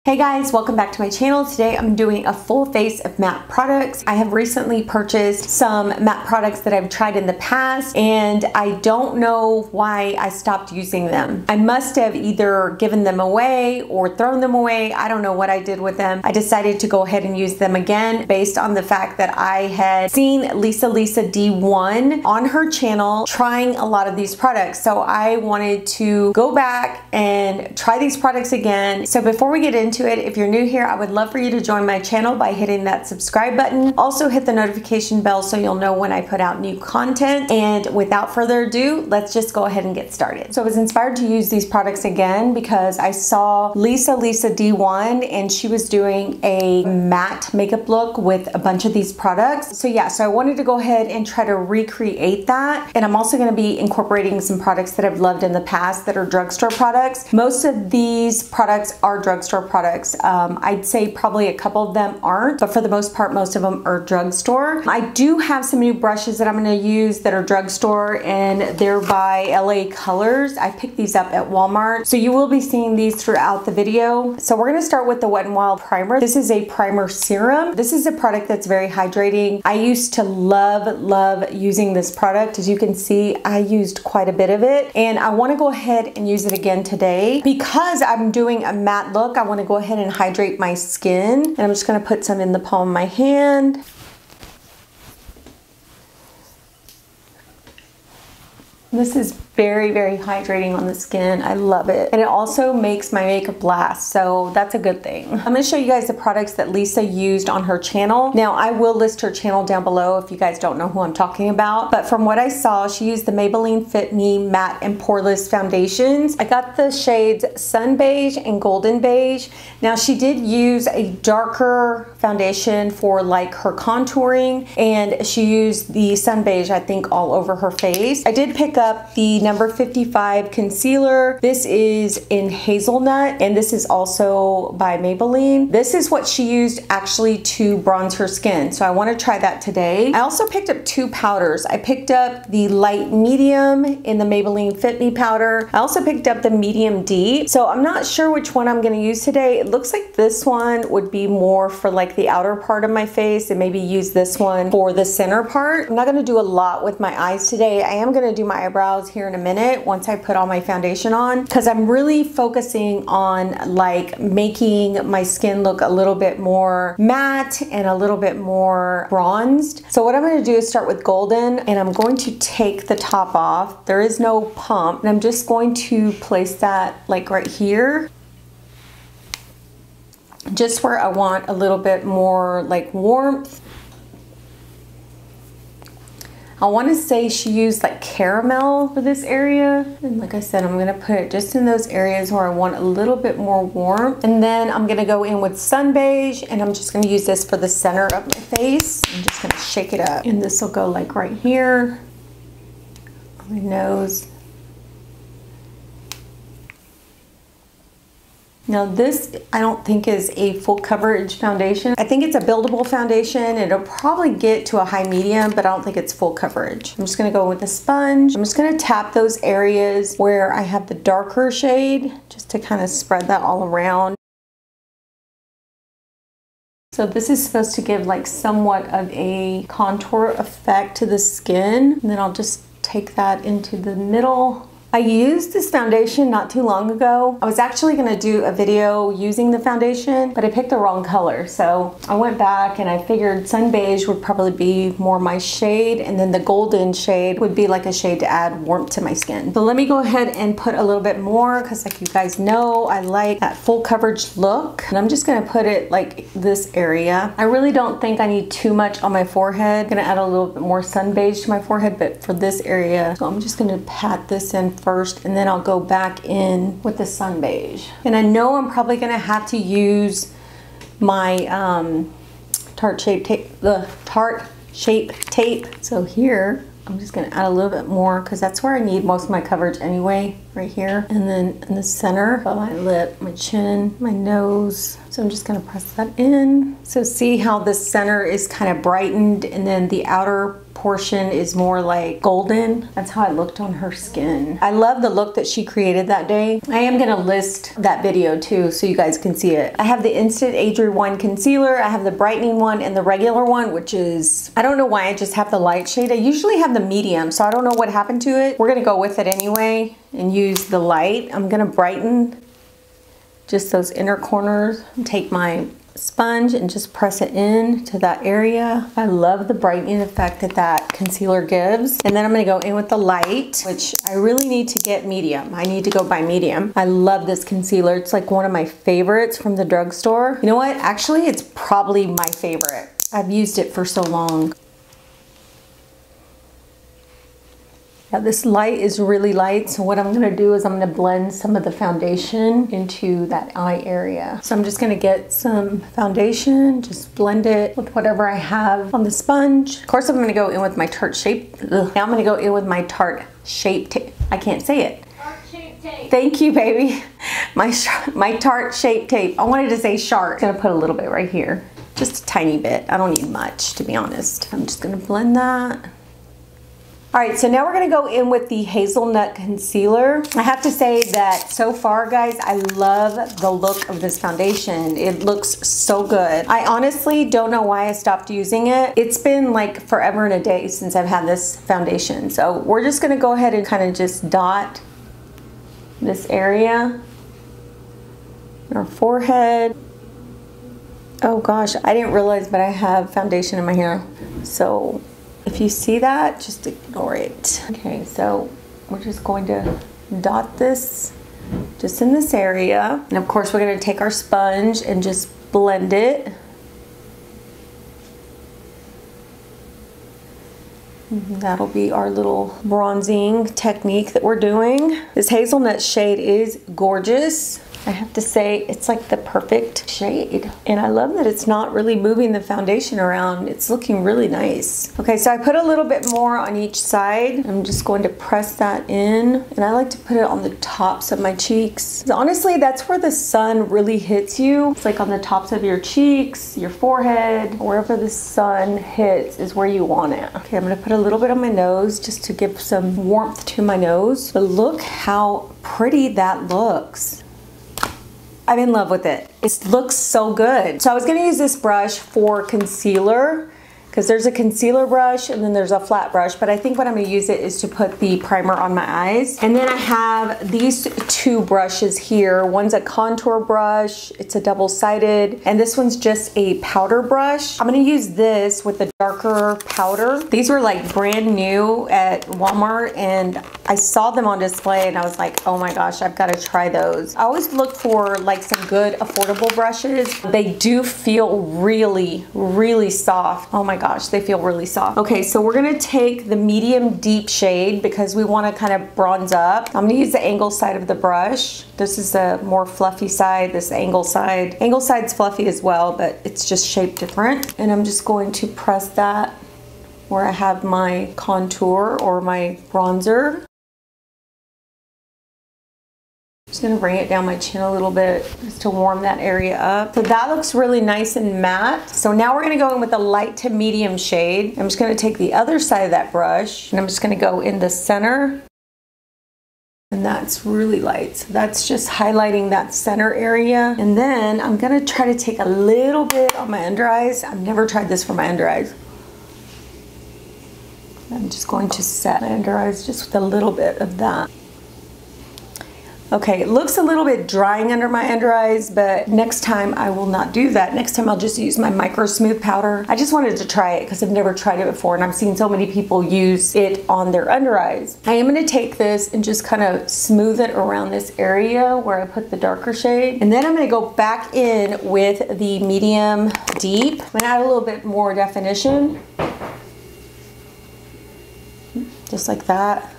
Hey guys, welcome back to my channel. Today I'm doing a full face of matte products. I have recently purchased some matte products that I've tried in the past and I don't know why I stopped using them. I must have either given them away or thrown them away. I don't know what I did with them. I decided to go ahead and use them again based on the fact that I had seen Lisa D1 on her channel trying a lot of these products. So I wanted to go back and try these products again. So before we get into it, if you're new here, I would love for you to join my channel by hitting that subscribe button. Also hit the notification bell so you'll know when I put out new content. And without further ado, let's just go ahead and get started. So I was inspired to use these products again because I saw Lisa D1 and she was doing a matte makeup look with a bunch of these products. So yeah, so I wanted to go ahead and try to recreate that. And I'm also going to be incorporating some products that I've loved in the past that are drugstore products. Most of these products are drugstore products. I'd say probably a couple of them aren't, but for the most part, most of them are drugstore. I do have some new brushes that I'm going to use that are drugstore, and they're by LA Colors. I picked these up at Walmart, so you will be seeing these throughout the video. So we're going to start with the Wet n Wild primer. This is a primer serum. This is a product that's very hydrating. I used to love using this product. As you can see, I used quite a bit of it, and I want to go ahead and use it again today because I'm doing a matte look. I want to go ahead and hydrate my skin, and I'm just going to put some in the palm of my hand. This is very hydrating on the skin. I love it. And it also makes my makeup last, so that's a good thing. I'm gonna show you guys the products that Lisa used on her channel. Now, I will list her channel down below if you guys don't know who I'm talking about, but from what I saw, she used the Maybelline Fit Me Matte and Poreless foundations. I got the shades Sun Beige and Golden Beige. Now, she did use a darker foundation for like her contouring, and she used the Sun Beige, I think, all over her face. I did pick up the number 55 concealer. This is in Hazelnut, and this is also by Maybelline. This is what she used actually to bronze her skin, so I want to try that today. I also picked up two powders. I picked up the light medium in the Maybelline Fit Me powder. I also picked up the medium deep, so I'm not sure which one I'm going to use today. It looks like this one would be more for like the outer part of my face, and maybe use this one for the center part. I'm not going to do a lot with my eyes today. I am going to do my eyebrows here in a minute once I put all my foundation on, because I'm really focusing on like making my skin look a little bit more matte and a little bit more bronzed. So what I'm going to do is start with golden, and I'm going to take the top off. There is no pump, and I'm just going to place that like right here, just where I want a little bit more like warmth. I want to say she used like caramel for this area, and like I said, I'm going to put it just in those areas where I want a little bit more warmth. And then I'm going to go in with Sun Beige, and I'm just going to use this for the center of my face. I'm just going to shake it up, and this will go like right here on my nose. Now this, I don't think is a full coverage foundation. I think it's a buildable foundation. It'll probably get to a high medium, but I don't think it's full coverage. I'm just gonna go with a sponge. I'm just gonna tap those areas where I have the darker shade, just to kind of spread that all around. So this is supposed to give like somewhat of a contour effect to the skin. And then I'll just take that into the middle. I used this foundation not too long ago. I was actually going to do a video using the foundation, but I picked the wrong color. So I went back and I figured Sun Beige would probably be more my shade, and then the golden shade would be like a shade to add warmth to my skin. So let me go ahead and put a little bit more, because like you guys know, I like that full coverage look. And I'm just going to put it like this area. I really don't think I need too much on my forehead. I'm going to add a little bit more Sun Beige to my forehead, but for this area, so I'm just going to pat this in first, and then I'll go back in with the Sun Beige. And I know I'm probably gonna have to use my Tarte Shape tape. So here, I'm just gonna add a little bit more, because that's where I need most of my coverage anyway. right here, and then in the center of my lip, my chin, my nose. So I'm just gonna press that in. So see how the center is kind of brightened and then the outer portion is more like golden. That's how it looked on her skin. I love the look that she created that day. I am gonna list that video too so you guys can see it. I have the Instant Age Rewind Concealer, I have the brightening one and the regular one, which is, I don't know why I just have the light shade. I usually have the medium, so I don't know what happened to it. We're gonna go with it anyway and use the light. I'm gonna brighten just those inner corners. Take my sponge and just press it in to that area. I love the brightening effect that that concealer gives. And then I'm gonna go in with the light, which I really need to get medium. I need to go by medium. I love this concealer. It's like one of my favorites from the drugstore. You know what? Actually, it's probably my favorite. I've used it for so long. Yeah, this light is really light, so what I'm gonna do is I'm gonna blend some of the foundation into that eye area. So I'm just gonna get some foundation, just blend it with whatever I have on the sponge. Of course, I'm gonna go in with my Tarte Shape. Now I'm gonna go in with my Tarte Shape Tape. I can't say it. Tarte Shape Tape. Thank you, baby. My Tarte Shape Tape. I wanted to say Shark. I'm gonna put a little bit right here. Just a tiny bit. I don't need much, to be honest. I'm just gonna blend that. All right, so now we're gonna go in with the Hazelnut Concealer. I have to say that so far, guys, I love the look of this foundation. It looks so good. I honestly don't know why I stopped using it. It's been like forever and a day since I've had this foundation. So we're just gonna go ahead and kind of just dot this area, our forehead. Oh gosh, I didn't realize, but I have foundation in my hair. So if you see that, just ignore it. Okay, so we're just going to dot this just in this area. And of course, we're gonna take our sponge and just blend it. That'll be our little bronzing technique that we're doing. This hazelnut shade is gorgeous. I have to say, it's like the perfect shade. And I love that it's not really moving the foundation around. It's looking really nice. Okay, so I put a little bit more on each side. I'm just going to press that in. And I like to put it on the tops of my cheeks. Honestly, that's where the sun really hits you. It's like on the tops of your cheeks, your forehead, wherever the sun hits is where you want it. Okay, I'm gonna put a little bit on my nose just to give some warmth to my nose. But look how pretty that looks. I'm in love with it. It looks so good. So I was gonna use this brush for concealer because there's a concealer brush and then there's a flat brush, but I think what I'm gonna use it is to put the primer on my eyes. And then I have these two brushes here. One's a contour brush, it's a double-sided, and this one's just a powder brush. I'm gonna use this with the darker powder. These were like brand new at Walmart and I saw them on display and I was like, oh my gosh, I've gotta try those. I always look for like some good affordable brushes. They do feel really, really soft. Oh my gosh, they feel really soft. Okay, so we're gonna take the medium deep shade because we wanna kind of bronze up. I'm gonna use the angle side of the brush. This is the more fluffy side, this angle side. Angle side's fluffy as well, but it's just shaped different. And I'm just going to press that where I have my contour or my bronzer. Just gonna bring it down my chin a little bit just to warm that area up. So that looks really nice and matte. So now we're gonna go in with a light to medium shade. I'm just gonna take the other side of that brush and I'm just gonna go in the center. And that's really light. So that's just highlighting that center area. And then I'm gonna try to take a little bit on my under eyes. I've never tried this for my under eyes. I'm just going to set my under eyes just with a little bit of that. Okay, it looks a little bit drying under my under eyes, but next time I will not do that. Next time I'll just use my Micro Smooth powder. I just wanted to try it because I've never tried it before and I've seen so many people use it on their under eyes. I am gonna take this and just kind of smooth it around this area where I put the darker shade. And then I'm gonna go back in with the medium deep. I'm gonna add a little bit more definition. Just like that.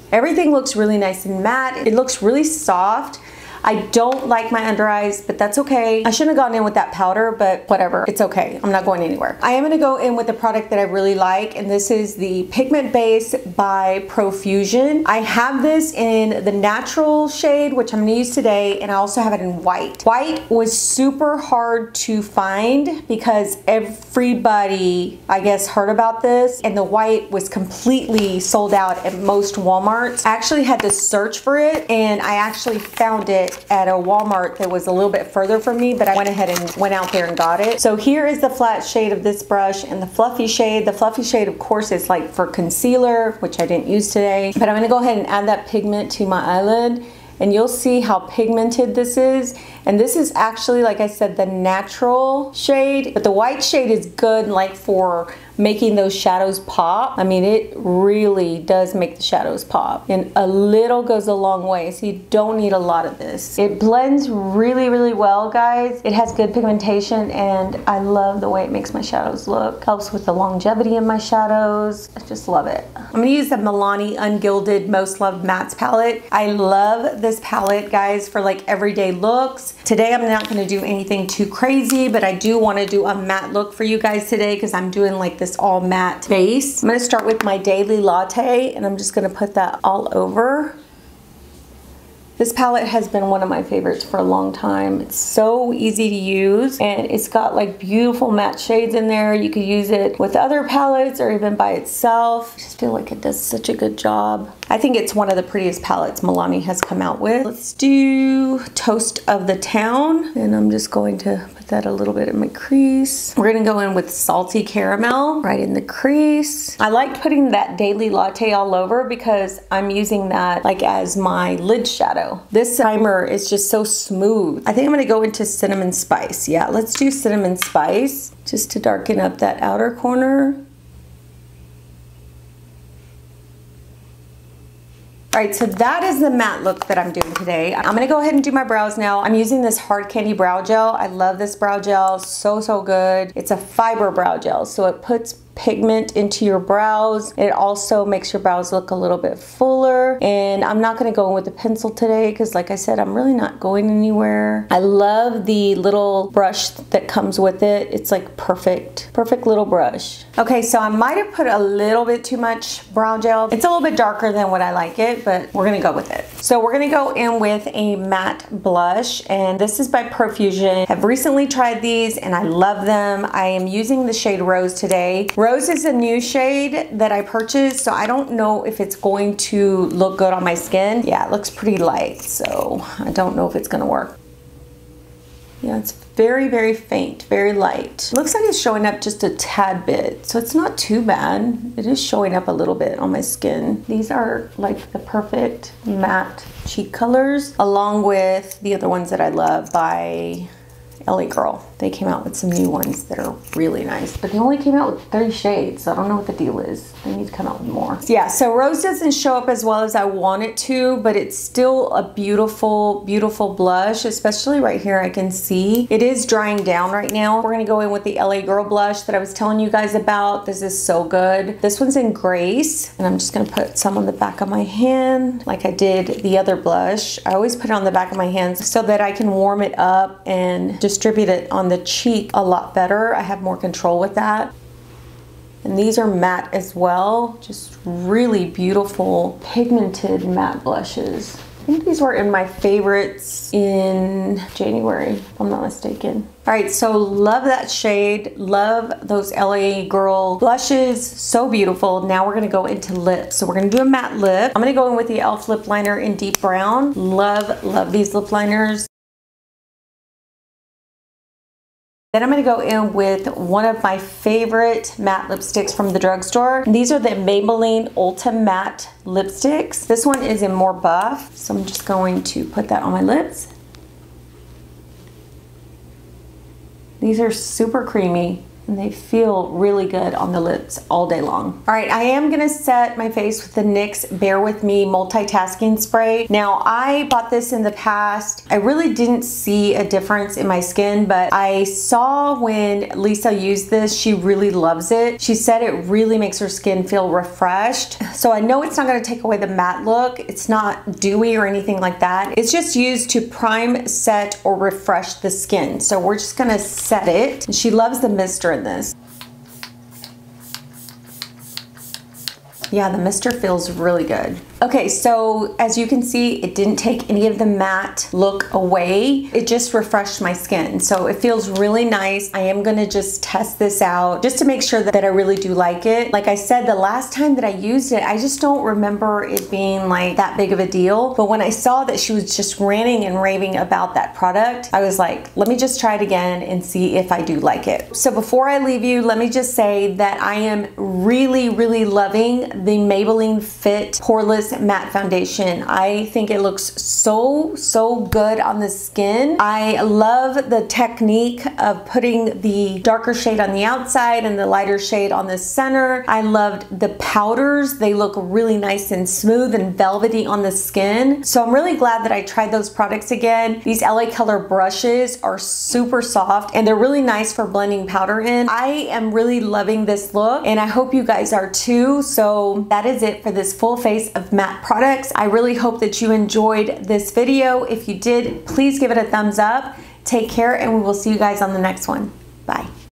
Everything looks really nice and matte. It looks really soft. I don't like my under eyes, but that's okay. I shouldn't have gone in with that powder, but whatever, it's okay. I'm not going anywhere. I am gonna go in with a product that I really like, and this is the Pigment Base by Profusion. I have this in the natural shade, which I'm gonna use today, and I also have it in white. White was super hard to find because everybody, I guess, heard about this, and the white was completely sold out at most Walmarts. I actually had to search for it, and I actually found it at a Walmart that was a little bit further from me, but I went ahead and went out there and got it. So here is the flat shade of this brush and the fluffy shade. The fluffy shade, of course, is like for concealer, which I didn't use today, but I'm gonna go ahead and add that pigment to my eyelid, and you'll see how pigmented this is. And this is actually, like I said, the natural shade, but the white shade is good like for making those shadows pop. I mean, it really does make the shadows pop, and a little goes a long way, so you don't need a lot of this. It blends really, really well, guys. It has good pigmentation, and I love the way it makes my shadows look. Helps with the longevity in my shadows. I just love it. I'm gonna use the Milani Ungilded Most Loved Mattes palette. I love this palette, guys, for like everyday looks. Today, I'm not gonna do anything too crazy, but I do wanna do a matte look for you guys today because I'm doing like this all matte base. I'm gonna start with my Daily Latte, and I'm just gonna put that all over. This palette has been one of my favorites for a long time. It's so easy to use, and it's got like beautiful matte shades in there. You could use it with other palettes or even by itself. I just feel like it does such a good job. I think it's one of the prettiest palettes Milani has come out with. Let's do Toast of the Town, and I'm just going to put that a little bit in my crease. We're gonna go in with Salty Caramel right in the crease. I like putting that Daily Latte all over because I'm using that like as my lid shadow. This primer is just so smooth. I think I'm gonna go into Cinnamon Spice. Yeah, let's do Cinnamon Spice just to darken up that outer corner. All right, so that is the matte look that I'm doing today. I'm gonna go ahead and do my brows now. I'm using this Hard Candy Brow Gel. I love this brow gel, so good. It's a fiber brow gel, so it puts pigment into your brows. It also makes your brows look a little bit fuller, and I'm not gonna go in with a pencil today because like I said, I'm really not going anywhere. I love the little brush that comes with it. It's like perfect little brush. Okay, so I might have put a little bit too much brow gel. It's a little bit darker than what I like it, but we're gonna go with it. So we're gonna go in with a matte blush, and this is by Profusion. I've recently tried these and I love them. I am using the shade Rose today. Rose is a new shade that I purchased, so I don't know if it's going to look good on my skin. Yeah, it looks pretty light, so I don't know if it's gonna work. Yeah, it's very faint, very light. It looks like it's showing up just a tad bit, so it's not too bad. It is showing up a little bit on my skin. These are like the perfect matte cheek colors, along with the other ones that I love by LA Girl. They came out with some new ones that are really nice, but they only came out with 30 shades, so I don't know what the deal is. They need to come out with more. Yeah, so Rose doesn't show up as well as I want it to, but it's still a beautiful blush, especially right here I can see. It is drying down right now. We're gonna go in with the LA Girl blush that I was telling you guys about. This is so good. This one's in Grace, and I'm just gonna put some on the back of my hand like I did the other blush. I always put it on the back of my hands so that I can warm it up and distribute it on the cheek a lot better. I have more control with that. And these are matte as well. Just really beautiful pigmented matte blushes. I think these were in my favorites in January, if I'm not mistaken. All right, so love that shade. Love those LA Girl blushes, so beautiful. Now we're gonna go into lips. So we're gonna do a matte lip. I'm gonna go in with the e.l.f. lip liner in Deep Brown. Love these lip liners. Then I'm going to go in with one of my favorite matte lipsticks from the drugstore. These are the Maybelline Ultimatte lipsticks. This one is in more buff, so I'm just going to put that on my lips. These are super creamy. and they feel really good on the lips all day long. All right, I am gonna set my face with the NYX Bear With Me Multitasking Spray. Now, I bought this in the past. I really didn't see a difference in my skin, but I saw when Lisa used this, she really loves it. She said it really makes her skin feel refreshed. So I know it's not gonna take away the matte look. It's not dewy or anything like that. It's just used to prime, set, or refresh the skin. So we're just gonna set it. She loves the mister in this. Yeah, the mister feels really good. Okay, so as you can see, it didn't take any of the matte look away. It just refreshed my skin. So it feels really nice. I am gonna just test this out just to make sure that I really do like it. Like I said, the last time that I used it, I just don't remember it being like that big of a deal. But when I saw that she was just ranting and raving about that product, I was like, let me just try it again and see if I do like it. So before I leave you, let me just say that I am really, really loving the Maybelline Fit Poreless Matte Foundation. I think it looks so good on the skin. I love the technique of putting the darker shade on the outside and the lighter shade on the center. I loved the powders. They look really nice and smooth and velvety on the skin. So I'm really glad that I tried those products again. These LA Color brushes are super soft and they're really nice for blending powder in. I am really loving this look and I hope you guys are too. So that is it for this full face of matte products. I really hope that you enjoyed this video. If you did, please give it a thumbs up. Take care and we will see you guys on the next one.